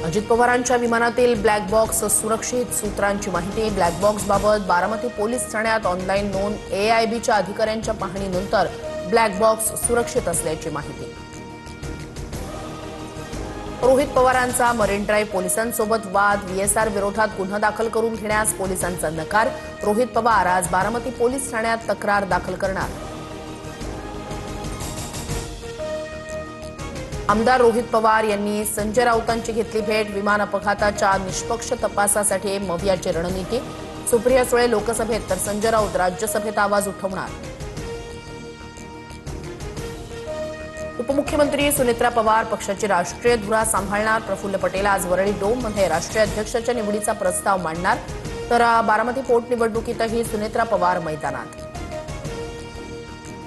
अजित पवारांच्या विमानातील black box सुरक्षित, सूत्रांची माहिती। ब्लॅक बॉक्स बाबत बारामती पोलीस ठाण्यात ऑनलाईन नोंद। एआयबीच्या अधिकाऱ्यांच्या पाहणीनंतर ब्लॅक बॉक्स सुरक्षित असल्याची माहिती। रोहित पवारांचा मरीन ड्राईव्ह पोलिसांसोबत वाद। व्हीएसआर विरोधात गुन्हा दाखल करून घेण्यास पोलिसांचा नकार। रोहित पवार आज बारामती पोलीस ठाण्यात तक्रार दाखल करणार। आमदार रोहित पवार यांनी संजय राऊतांची घेतली भेट। विमान अपघाताच्या निष्पक्ष तपासासाठी मवियाची रणनीती। सुप्रिया सुळे लोकसभेत तर संजय राऊत राज्यसभेत आवाज उठवणार। उपमुख्यमंत्री सुनेत्रा पवार पक्षाची राष्ट्रीय धुरा सांभाळणार। प्रफुल्ल पटेल आज वरळी डोममध्ये राष्ट्रीय अध्यक्षाच्या निवडीचा प्रस्ताव मांडणार। तर बारामती पोटनिवडणुकीतही सुनेत्रा पवार मैदानात।